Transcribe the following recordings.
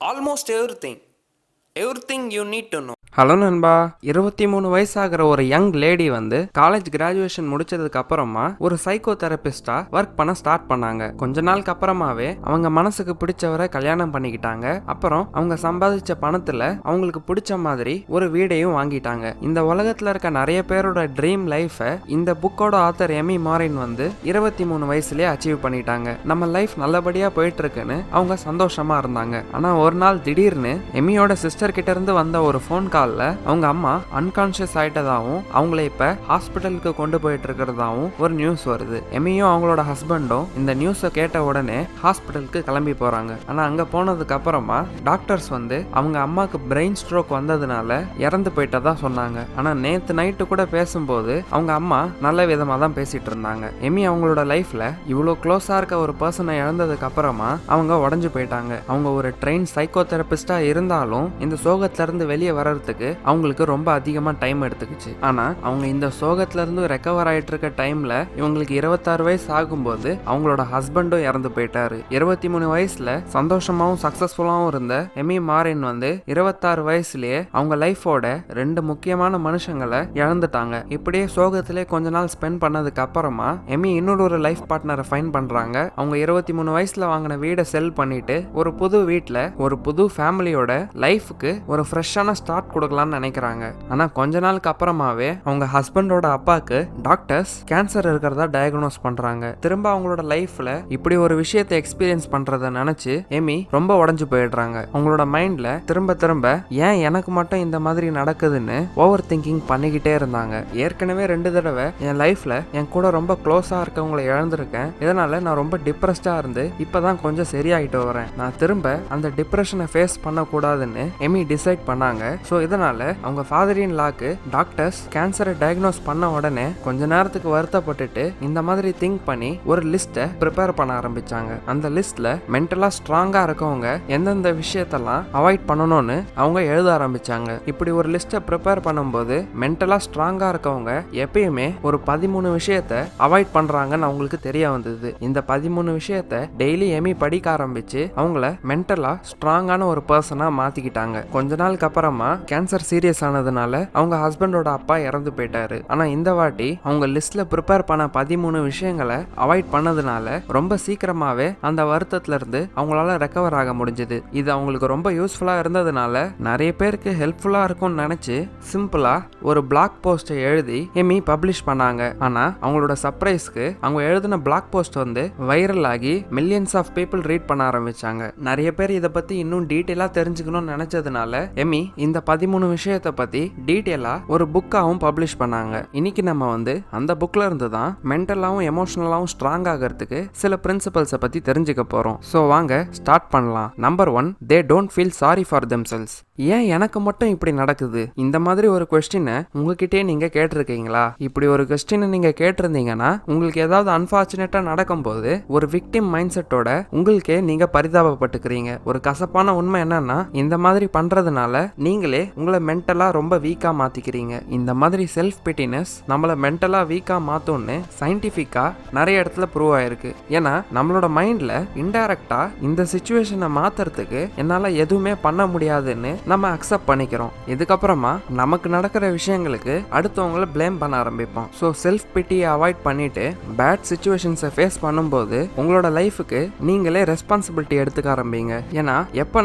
almost everything you need to know. Hello நண்பா, 23 வயசாகிற ஒரு young lady வந்து காலேஜ் கிராஜுவேஷன் முடிச்சதுக்கு அப்புறமா ஒரு சைக்கோ தெரபிஸ்டா ஒர்க் பண்ண ஸ்டார்ட் பண்ணாங்க. கொஞ்ச நாளுக்கு அப்புறமாவே அவங்க மனசுக்கு பிடிச்சவரை கல்யாணம் பண்ணிக்கிட்டாங்க. அப்புறம் அவங்க சம்பாதிச்ச பணத்துல அவங்களுக்கு பிடிச்ச மாதிரி ஒரு வீடையும் வாங்கிட்டாங்க. இந்த உலகத்துல இருக்க நிறைய பேரோட ட்ரீம் லைஃபை இந்த புக்கோட ஆத்தர் எமி மாரின் வந்து 23 வயசுலயே அச்சீவ் பண்ணிட்டாங்க. நம்ம லைஃப் நல்லபடியா போயிட்டு இருக்குன்னு அவங்க சந்தோஷமா இருந்தாங்க. ஆனா ஒரு நாள் திடீர்னு எமியோட சிஸ்டர் கிட்ட இருந்து வந்த ஒரு ஃபோன் கால் அவங்க அம்மா அன்கான்ஷியஸ் ஆயிட்டதாவும் அவங்கள இப்ப ஹாஸ்பிட்டலுக்கு கொண்டு போயிட்டு இருக்கிறதாவும் ஒரு நியூஸ் வருது. எமியும் அவங்களோட ஹஸ்பண்டும் இந்த நியூஸை கேட்ட உடனே ஹாஸ்பிட்டலுக்கு கிளம்பி போறாங்க. ஆனா அங்க போனதுக்கு அப்புறமா டாக்டர்ஸ் வந்து அவங்க அம்மாக்கு பிரெயின் ஸ்ட்ரோக் வந்ததுனால இறந்து போயிட்டதா சொன்னாங்க. ஆனா நேத்து நைட்டு கூட பேசும்போது அவங்க அம்மா நல்ல விதமா தான் பேசிட்டு இருந்தாங்க. எமி அவங்களோட லைஃப்ல இவ்வளவு க்ளோஸா இருக்க ஒரு பர்சனை இழந்ததுக்கு அப்புறமா அவங்க உடஞ்சு போயிட்டாங்க. அவங்க ஒரு ட்ரெயின் சைக்கோ தெரபிஸ்டா இருந்தாலும் இந்த சோகத்துல இருந்து வெளியே வர்றதுக்கு அவங்களுக்கு ரொம்ப அதிகமா டைம் எடுத்துக்கிச்சு. ஆனா அவங்க இந்த சோகத்துல இருந்து ரெக்கவர் ஆயிட்டு இருக்க டைம்ல இவங்களுக்கு 26 வயசு ஆகும்போது அவங்களோட ஹஸ்பண்டும் இறந்து போயிட்டாரு. 23 வயசுல சந்தோஷமாவும் சக்சஸ்ஃபுல்லாவும் இருந்த எமி மாரின் வந்து 26 வயசுலயே அவங்க லைஃபோட 2 முக்கியமான மனுஷங்களை இழந்துட்டாங்க. இப்படியே சோகத்திலே கொஞ்ச நாள் ஸ்பெண்ட் பண்ணதுக்கு அப்புறமா எமி இன்னொரு லைஃப் பார்ட்னரை ஃபைண்ட் பண்றாங்க. அவங்க 23 வயசுல வாங்கின வீடை செல் பண்ணிட்டு ஒரு புது வீட்டுல ஒரு புது ஃபேமிலியோட லைஃபுக்கு ஒரு ஃப்ரெஷ்ஷான ஸ்டார்ட் கொடுக்கலாம்னு நினைக்கிறாங்க. ஆனா கொஞ்ச நாளுக்கு அப்புறமாவே அவங்க ஹஸ்பண்டோட அப்பாக்கு டாக்டர்ஸ் கேன்சர் இருக்கிறதா டயக்னோஸ் பண்றாங்க. திரும்ப அவங்களோட லைஃப்ல இப்படி ஒரு விஷயத்தை எக்ஸ்பீரியன்ஸ் பண்றத நினைச்சு எமி ரொம்ப உடஞ்சு போயிடுறாங்க. அவங்களோட மைண்ட்ல திரும்ப திரும்ப ஏன் எனக்கு மட்டும் இந்த மாதிரி நடக்குதுன்னு ஓவர் திங்கிங் பண்ணிக்கிட்டே இருந்தாங்க. ஏற்கனவே 2 தடவை என் லைஃப்ல என் கூட ரொம்ப க்ளோஸா இருக்கவங்களை இழந்திருக்கேன். இதனால நான் ரொம்ப டிப்ரெஸ்டா இருந்து இப்பதான் கொஞ்சம் சரியாயிட்டு வரேன். நான் திரும்ப அந்த டிப்ரெஷனை ஃபேஸ் பண்ணக்கூடாதுன்னு எமி டிசைட் பண்ணாங்க. ஸோ இதனால அவங்க ஃபாதர் இன் லாக்கு டாக்டர்ஸ் கேன்சரை டயக்னோஸ் பண்ண உடனே கொஞ்ச நேரத்துக்கு வருத்தப்பட்டுட்டு இந்த மாதிரி திங்க் பண்ணி ஒரு லிஸ்ட்டை ப்ரிப்பேர் பண்ண ஆரம்பிச்சாங்க. அந்த லிஸ்ட்ல மென்டலா ஸ்ட்ராங்கா இருக்கவங்க எந்தெந்த விஷயத்தெல்லாம் அவாய்ட் பண்ணணும்னு அவங்க எழுத ஆரம்பிச்சாங்க. இப்படி ஒரு லிஸ்ட்டை ப்ரிப்பேர் பண்ணும்போது மென்டலா ஸ்ட்ராங்கா இருக்கவங்க எப்பயுமே ஒரு 13 விஷயத்தை அவாய்ட் பண்றாங்கன்னு அவங்களுக்கு தெரிய வந்தது. இந்த 13 விஷயத்தை டெய்லி எமி படிக்க ஆரம்பிச்சு அவங்கள மென்டலா ஸ்ட்ராங்கான ஒரு பர்சனா மாத்திக்கிட்டாங்க. கொஞ்ச நாளுக்கு அப்புறமா கேன்சர் சீரியஸ் ஆனதுனால அவங்க ஹஸ்பண்டோட அப்பா இறந்து போயிட்டாரு. ஆனா இந்த வாட்டி அவங்க லிஸ்ட்ல ப்ரிப்பேர் பண்ண 13 விஷயங்களை அவாய்ட் பண்ணதுனால ரொம்ப சீக்கிரமாவே அந்த வருத்தத்துல இருந்து அவங்களால ரெக்கவர் ஆக முடிஞ்சது. இது அவங்களுக்கு ரொம்ப யூஸ்ஃபுல்லா இருந்ததுனால நிறைய பேருக்கு ஹெல்ப்ஃபுல்லா இருக்கும்னு நினைச்சு சிம்பிளா ஒரு பிளாக் போஸ்ட் எழுதி எமி பப்ளிஷ் பண்ணாங்க. ஆனா அவங்களோட சர்ப்ரைஸ்க்கு அவங்க எழுதின பிளாக் போஸ்ட் வந்து வைரல் ஆகி மில்லியன்ஸ் ஆஃப் பீப்புள் ரீட் பண்ண ஆரம்பிச்சாங்க. நிறைய பேர் இதை பத்தி இன்னும் டீட்டெயிலா தெரிஞ்சுக்கணும்னு நினைச்சதுனால எமி இந்த 13 விஷயத்தை பத்தி டீட்டெயிலா ஒரு புக்காவும் பப்ளிஷ் பண்ணாங்க. இன்னைக்கு நம்ம வந்து அந்த புக்ல இருந்து தான் மென்டலாவும் எமோஷனலாவும் ஸ்ட்ராங் ஆகிறதுக்கு சில பிரின்சிபல்ஸை பத்தி தெரிஞ்சுக்க போறோம். ஸோ வாங்க ஸ்டார்ட் பண்ணலாம். Number 1, they don't feel sorry for themselves. ஏன் எனக்கு மட்டும் இப்படி நடக்குது? இந்த மாதிரி ஒரு கொஸ்டினை உங்ககிட்டே நீங்க கேட்டிருக்கீங்களா? இப்படி ஒரு கொஸ்டினை நீங்க கேட்டிருந்தீங்கன்னா உங்களுக்கு ஏதாவது அன்பார்ச்சுனேட்டா நடக்கும்போது ஒரு விக்டிம் மைண்ட் செட்டோட உங்களுக்கே நீங்க பரிதாபப்பட்டுக்கிறீங்க. ஒரு கசப்பான உண்மை என்னன்னா இந்த மாதிரி பண்றதுனால நீங்களே உங்களை மென்டலா ரொம்ப வீக்கா மாத்திக்கிறீங்க. இந்த மாதிரி செல்ஃப் பிட்டினஸ் நம்மள மென்டலா வீக்கா மாத்தோம்னு சயின்டிபிக்கா நிறைய இடத்துல ப்ரூவ் ஆயிருக்கு. ஏன்னா நம்மளோட மைண்ட்ல இன்டைரக்டா இந்த சிச்சுவேஷனை மாத்துறதுக்கு என்னால எதுவுமே பண்ண முடியாதுன்னு நம்ம அக்செப்ட் பண்ணிக்கிறோம். இதுக்கப்புறமா நமக்கு நடக்கிற விஷயங்களுக்கு அடுத்தவங்களை பிளேம் பண்ண ஆரம்பிப்போம். ஸோ செல்ஃப் பிட்டியை அவாய்ட் பண்ணிட்டு பேட் சிச்சுவேஷன்ஸை ஃபேஸ் பண்ணும்போது உங்களோட லைஃபுக்கு நீங்களே ரெஸ்பான்சிபிலிட்டி எடுத்துக்க ஆரம்பிங்க. ஏன்னா எப்போ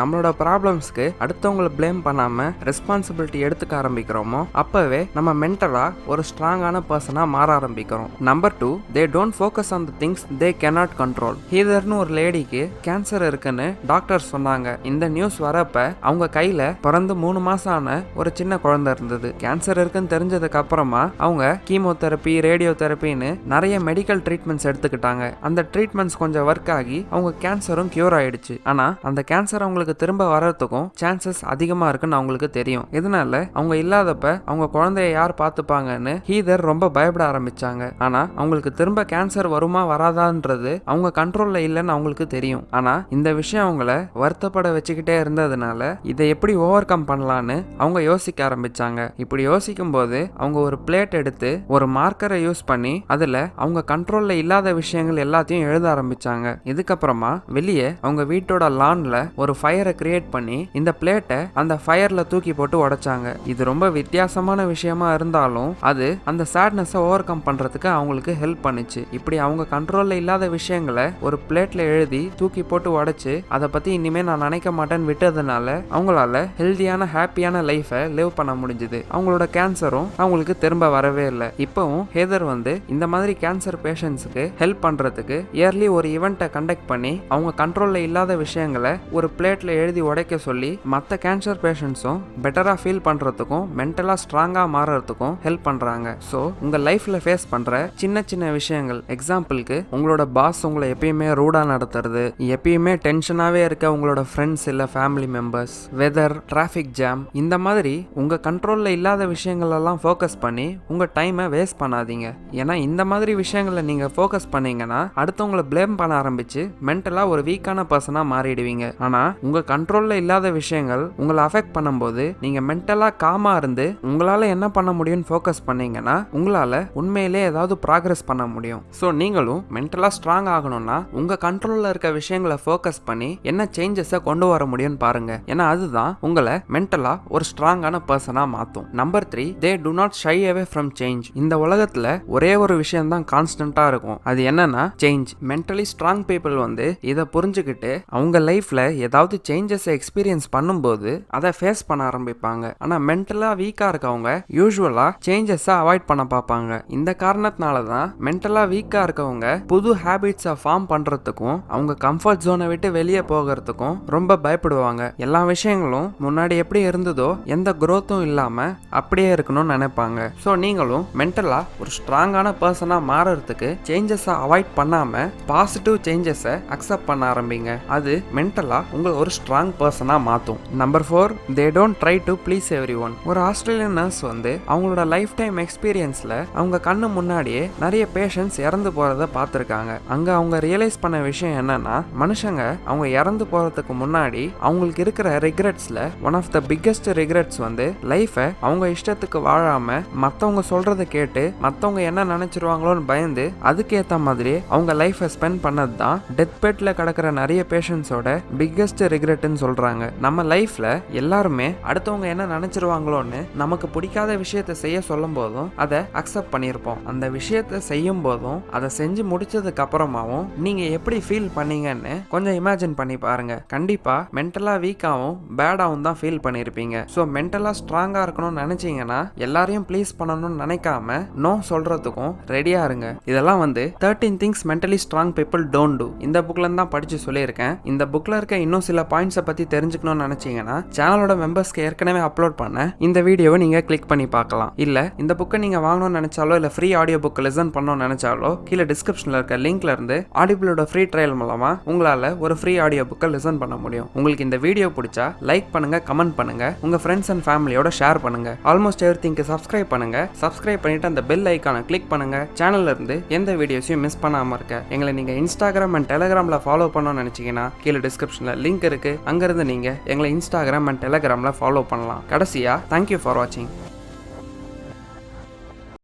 நம்மளோட ப்ராப்ளம்ஸ்க்கு அடுத்தவங்களை பிளேம் பண்ணாம ரெஸ்பான்சிபிலிட்டி எடுத்துக்க ஆரம்பிக்கிறோமோ அப்பவே நம்ம மென்டலா ஒரு ஸ்ட்ராங்கான பர்சனா மாற ஆரம்பிக்கிறோம். Number 2, they don't focus on the things they cannot control. ஹீதர்னு ஒரு லேடிக்கு கேன்சர் இருக்குன்னு டாக்டர் சொன்னாங்க. இந்த நியூஸ் வரப்ப அவங்க கையில பிறந்து 3 மாசம் ஆன ஒரு சின்ன குழந்தை இருந்தது. கேன்சர் இருக்குன்னு தெரிஞ்சதுக்கு அப்புறமா அவங்க கீமோதெரப்பி, ரேடியோ தெரப்பின்னு நிறைய மெடிக்கல் ட்ரீட்மெண்ட்ஸ் எடுத்துக்கிட்டாங்க. அந்த ட்ரீட்மெண்ட்ஸ் கொஞ்சம் ஒர்க் ஆகி அவங்க கேன்சரும் கியூர் ஆயிடுச்சு. ஆனா அந்த கேன்சர் அவங்களுக்கு திரும்ப வர்றதுக்கும் சான்சஸ் அதிகமா இருக்குன்னு அவங்களுக்கு தெரியும். இதனால அவங்க இல்லாதப்ப அவங்க குழந்தைய யார் பார்த்துப்பாங்கன்னு ஹீதர் ரொம்ப பயப்பட ஆரம்பிச்சாங்க. ஆனா அவங்களுக்கு திரும்ப கேன்சர் வருமா வராதான்றது அவங்க கண்ட்ரோல்ல இல்லைன்னு அவங்களுக்கு தெரியும். ஆனா இந்த விஷயம் அவங்கள வருத்தப்பட வச்சுக்கிட்டே இருந்ததுனால இதை எப்படி ஓவர் கம் பண்ணலான்னு அவங்க யோசிக்க ஆரம்பிச்சாங்க. இப்படி யோசிக்கும் போது அவங்க ஒரு பிளேட் எடுத்து ஒரு மார்க்கரை யூஸ் பண்ணி அதுல அவங்க கண்ட்ரோல்ல இல்லாத விஷயங்கள் எல்லாத்தையும் எழுத ஆரம்பிச்சாங்க. இதுக்கப்புறமா வெளியே அவங்க வீட்டோட லான்ல ஒரு ஃபயரை கிரியேட் பண்ணி இந்த பிளேட்டை அந்த ஃபயர்ல தூக்கி போட்டு உடைச்சாங்க. இது ரொம்ப வித்தியாசமான விஷயமா இருந்தாலும் அது அந்த சேட்னஸை ஓவர் கம் பண்றதுக்கு அவங்களுக்கு ஹெல்ப் பண்ணுச்சு. இப்படி அவங்க கண்ட்ரோல்ல இல்லாத விஷயங்களை ஒரு பிளேட்ல எழுதி தூக்கி போட்டு உடைச்சு அதை பத்தி இனிமே நான் நினைக்க மாட்டேன்னு விட்டதுனால அவங்களால ஹெல்தியான ஹாப்பியான லைஃபை லிவ் பண்ண முடிஞ்சுது. அவங்களோட கேன்சரும் அவங்களுக்கு திரும்ப வரவே இல்லை. இப்பவும் ஹேதர் வந்து இந்த மாதிரி கேன்சர் பேஷண்ட்ஸுக்கு ஹெல்ப் பண்றதுக்கு இயர்லி ஒரு ஈவெண்ட்டை கண்டக்ட் பண்ணி அவங்க கண்ட்ரோல்ல இல்லாத விஷயங்களை ஒரு பிளேட்ல எழுதி உடைக்க சொல்லி மற்ற கேன்சர் பேஷண்ட்ஸும் பெட்டரா ஃபீல் பண்றதுக்கும் மென்டலா ஸ்ட்ராங்கா மாறுறதுக்கும் ஹெல்ப் பண்றாங்க. ஸோ உங்க லைஃப்ல ஃபேஸ் பண்ற சின்ன சின்ன விஷயங்கள், எக்ஸாம்பிளுக்கு உங்களோட பாஸ் உங்களை எப்பயுமே ரூடா நடத்துறது, எப்பயுமே டென்ஷனாவே இருக்க உங்களோட ஃப்ரெண்ட்ஸ் இல்ல family members, weather, traffic jam, இந்த மாதிரி உங்க கண்ட்ரோல்ல இல்லாத விஷயங்கள் எல்லாம் ஃபோக்கஸ் பண்ணி உங்க டைமை வேஸ்ட் பண்ணாதீங்க. ஏன்னா இந்த மாதிரி விஷயங்களை நீங்க ஃபோக்கஸ் பண்ணீங்கன்னா அடுத்தவங்களை பிளேம் பண்ண ஆரம்பிச்சு மென்டலா ஒரு வீக்கான பர்சனா மாறிடுவீங்க. ஆனா உங்க கண்ட்ரோல்ல இல்லாத விஷயங்கள் உங்களை அஃபெக்ட் பண்ணும்போது நீங்க மென்டலா காமா இருந்து உங்களால என்ன பண்ண முடியும்னு ஃபோக்கஸ் பண்ணீங்கன்னா உங்களால உண்மையிலே ஏதாவது ப்ராக்ரஸ் பண்ண முடியும். ஸோ நீங்களும் மென்டலா ஸ்ட்ராங் ஆகணும்னா உங்க கண்ட்ரோல்ல இருக்க விஷயங்களை ஃபோக்கஸ் பண்ணி என்ன சேஞ்சஸை கொண்டு வர முடியும்னு பாருங்க. ஏன்னா அதுதான் உங்களை மென்டலா ஒரு ஸ்ட்ராங்கான பர்சனா மாத்தும். Number 3, they do not shy away from change. இந்த உலகத்துல ஒரே ஒரு விஷயம் தான் கான்ஸ்டன்டா இருக்கும். அது என்னன்னா சேஞ்ச். மென்டலி ஸ்ட்ராங் பீப்புள் வந்து இதை புரிஞ்சுக்கிட்டு அவங்க லைஃப்ல ஏதாவது சேஞ்சஸை எக்ஸ்பீரியன்ஸ் பண்ணும்போது அதை ஃபேஸ் பண்ண ஆரம்பிப்பாங்க. ஆனா மென்டலா வீக்கா இருக்கவங்க யூஸ்வலா சேஞ்சஸை அவாய்ட் பண்ண பார்ப்பாங்க. இந்த காரணத்தினால தான் மென்டலா வீக்கா இருக்கவங்க புது ஹேபிட்ஸை ஃபார்ம் பண்றதுக்கும் அவங்க கம்ஃபர்ட் ஜோனை விட்டு வெளியே போகிறதுக்கும் ரொம்ப பயப்படுவாங்க. எல்லா விஷயங்களும் முன்னாடி எப்படி இருந்ததோ எந்த growth-ம் இல்லாம அப்படியே இருக்கணும்னு நினைப்பாங்க. ஸோ நீங்களும் மென்டலா ஒரு ஸ்ட்ராங்கான பர்சனா மாறுறதுக்கு சேஞ்சஸை அவாய்ட் பண்ணாம பாசிட்டிவ் சேஞ்சஸை அக்செப்ட் பண்ண ஆரம்பிங்க. அது மென்டலா உங்களை ஒரு ஸ்ட்ராங் பர்சனா மாத்தும். Number 4, they don't try to please everyone. ஒரு ஆஸ்திரேலியன் நர்ஸ் வந்து அவங்களோட லைஃப் டைம் எக்ஸ்பீரியன்ஸ்ல அவங்க கண்ணு முன்னாடியே நிறைய பேஷண்ட்ஸ் இறந்து போறத பார்த்துருக்காங்க. அங்க அவங்க ரியலைஸ் பண்ண விஷயம் என்னன்னா மனுஷங்க அவங்க இறந்து போறதுக்கு முன்னாடி அவங்களுக்கு இருக்கிற ரிக்ரெட்ஸ்ல one of the biggest regrets வந்து லைஃபை அவங்க இஷ்டத்துக்கு வாழாம மத்தவங்க சொல்றதை கேட்டு மத்தவங்க என்ன நினைச்சிருவாங்களோன்னு பயந்து அதுக்கேற்ற மாதிரி அவங்க லைஃபை ஸ்பெண்ட் பண்ணது தான் டெத் பெட்ல கிடக்கிற நிறைய பேஷண்ட்ஸோட பிக்கெஸ்ட் ரிக்ரெட்னு சொல்றாங்க. நம்ம லைஃப்ல எல்லாருமே அடுத்தவங்க என்ன நினைச்சிருவாங்களோன்னு நமக்கு பிடிக்காத விஷயத்தை செய்ய சொல்லும் போதும் அதை அக்செப்ட் பண்ணியிருப்போம். அந்த விஷயத்தை செய்யும் போதும் அதை செஞ்சு முடிச்சதுக்கு அப்புறமாவும் நீங்க எப்படி ஃபீல் பண்ணீங்கன்னு கொஞ்சம் இமேஜின் பண்ணி பாருங்க. கண்டிப்பா மென்டலா வீக்காவும் பேடாவும் தான் ஃபீல் பண்ணியிருப்பீங்க. ஸோ மென்டலா ஸ்ட்ராங்கா இருக்கணும்னு நினைச்சீங்கன்னா எல்லாரையும் ப்ளீஸ் பண்ணணும்னு நினைக்காம நோ சொல்றதுக்கும் ரெடியா இருங்க. இதெல்லாம் வந்து 13 things mentally strong people don't do இந்த புக்ல தான் படிச்சு சொல்லியிருக்கேன். இந்த புக்ல இருக்க இன்னும் சில பாயிண்ட்ஸை பத்தி தெரிஞ்சுக்கணும்னு நினைச்சீங்கன்னா சேனலோட மெம்பர்ஸ்க்கு ஏற்கனவே அப்லோட் பண்ண இந்த வீடியோவை நீங்க கிளிக் பண்ணி பார்க்கலாம். இல்ல இந்த புக்கை நீங்க வாங்கணும்னு நினைச்சாலோ இல்ல ஃப்ரீ ஆடியோ புக் லிசன் பண்ணணும்னு நினைச்சாலோ கீழே டிஸ்கிரிப்ஷன்ல இருக்க லிங்க்ல இருந்து ஆடிபிளோட ஃப்ரீ ட்ரையல் மூலமா உங்களால ஒரு ஃப்ரீ ஆடியோ புக்கை லிசன் பண்ண முடியும். உங்களுக்கு இந்த வீடியோ பிடிச்சா லைக் பண்ணுங்க, கமெண்ட் பண்ணுங்க, உங்க ஃப்ரெண்ட்ஸ் அண்ட் ஃபேமிலியோட ஷேர் பண்ணுங்க. ஆல்மோஸ்ட் எவ்ரிதிங்க்கு சப்ஸ்கிரைப் பண்ணுங்க. சப்ஸ்கிரைப் பண்ணிட்டு அந்த பெல் ஐகானை கிளிக் பண்ணுங்க. சேனல்ல இருந்து எந்த வீடியோஸையும் மிஸ் பண்ணாம இருக்க எங்களை நீங்க இன்ஸ்டாகிராம் அண்ட் டெலிகிராம்ல ஃபாலோ பண்ணணும்னு நினைச்சீங்கன்னா கீழே டிஸ்கிரிப்ஷன்ல லிங்க் இருக்கு. அங்கிருந்து நீங்க எங்களை இன்ஸ்டாகிராம் அண்ட் டெலிகிராம்ல ஃபாலோ பண்ணலாம். கடைசியா தேங்க்யூ ஃபார் வாட்சிங்.